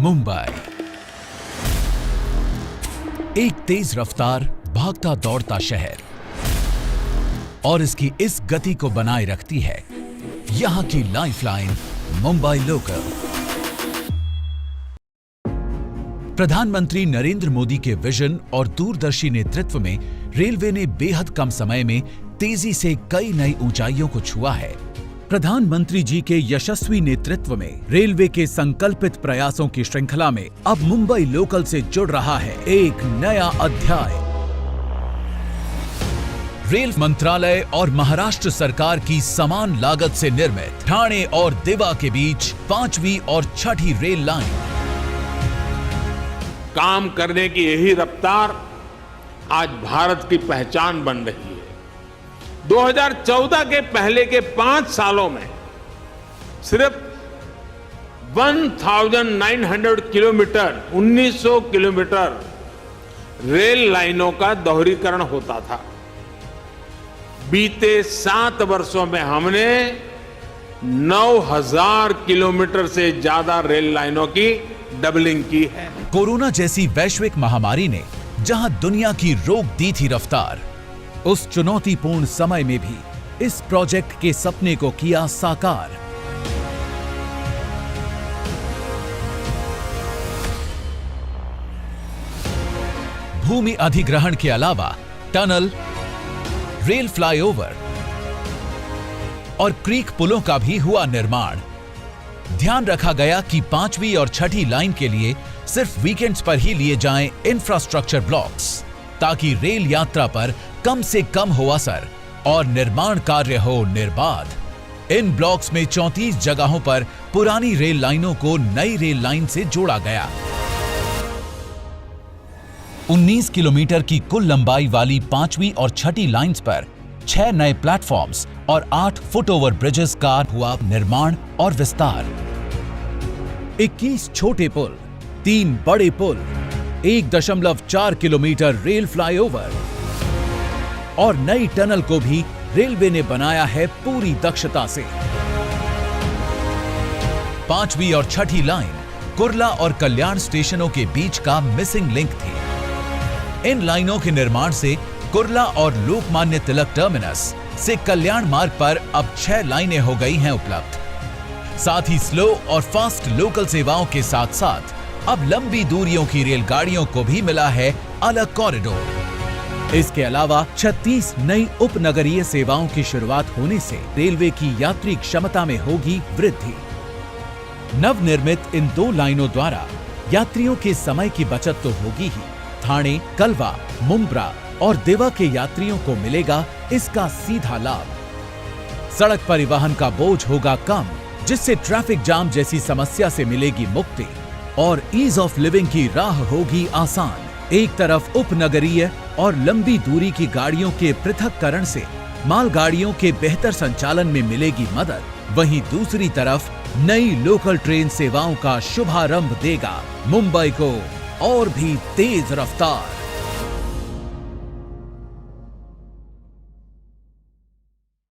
मुंबई एक तेज रफ्तार भागता दौड़ता शहर और इसकी इस गति को बनाए रखती है यहां की लाइफलाइन मुंबई लोकल। प्रधानमंत्री नरेंद्र मोदी के विजन और दूरदर्शी नेतृत्व में रेलवे ने बेहद कम समय में तेजी से कई नई ऊंचाइयों को छुआ है। प्रधानमंत्री जी के यशस्वी नेतृत्व में रेलवे के संकल्पित प्रयासों की श्रृंखला में अब मुंबई लोकल से जुड़ रहा है एक नया अध्याय। रेल मंत्रालय और महाराष्ट्र सरकार की समान लागत से निर्मित ठाणे और दिवा के बीच 5वीं और 6ठी रेल लाइन। काम करने की यही रफ्तार आज भारत की पहचान बन रही है। 2014 के पहले के 5 सालों में सिर्फ 1900 किलोमीटर 1900 किलोमीटर रेल लाइनों का दोहरीकरण होता था। बीते 7 वर्षों में हमने 9000 किलोमीटर से ज्यादा रेल लाइनों की डबलिंग की है। कोरोना जैसी वैश्विक महामारी ने जहां दुनिया की रोक दी थी रफ्तार, उस चुनौतीपूर्ण समय में भी इस प्रोजेक्ट के सपने को किया साकार। भूमि अधिग्रहण के अलावा टनल, रेल फ्लाईओवर और क्रीक पुलों का भी हुआ निर्माण। ध्यान रखा गया कि 5वीं और 6ठी लाइन के लिए सिर्फ वीकेंड्स पर ही लिए जाएं इंफ्रास्ट्रक्चर ब्लॉक्स, ताकि रेल यात्रा पर कम से कम हो असर और निर्माण कार्य हो निर्बाध। इन ब्लॉक्स में 34 जगहों पर पुरानी रेल लाइनों को नई रेल लाइन से जोड़ा गया। 19 किलोमीटर की कुल लंबाई वाली 5वीं और 6ठी लाइंस पर 6 नए प्लेटफॉर्म्स और 8 फुटओवर ब्रिजेस का हुआ निर्माण और विस्तार। 21 छोटे पुल, 3 बड़े पुल, 1.4 किलोमीटर रेल फ्लाईओवर और नई टनल को भी रेलवे ने बनाया है पूरी दक्षता से। 5वीं और 6ठी लाइन कुर्ला और कल्याण स्टेशनों के बीच का मिसिंग लिंक थी। इन लाइनों के निर्माण से कुर्ला और लोकमान्य तिलक टर्मिनस से कल्याण मार्ग पर अब 6 लाइनें हो गई हैं उपलब्ध। साथ ही स्लो और फास्ट लोकल सेवाओं के साथ साथ अब लंबी दूरियों की रेलगाड़ियों को भी मिला है अलग कॉरिडोर। इसके अलावा 36 नई उपनगरीय सेवाओं की शुरुआत होने से रेलवे की यात्री क्षमता में होगी वृद्धि। नवनिर्मित इन 2 लाइनों द्वारा यात्रियों के समय की बचत तो होगी ही, ठाणे, कलवा, मुंब्रा और दिवा के यात्रियों को मिलेगा इसका सीधा लाभ। सड़क परिवहन का बोझ होगा कम, जिससे ट्रैफिक जाम जैसी समस्या से मिलेगी मुक्ति और ईज ऑफ लिविंग की राह होगी आसान। एक तरफ उपनगरीय और लंबी दूरी की गाड़ियों के पृथक्करण से मालगाड़ियों के बेहतर संचालन में मिलेगी मदद, वहीं दूसरी तरफ नई लोकल ट्रेन सेवाओं का शुभारंभ देगा मुंबई को और भी तेज रफ्तार।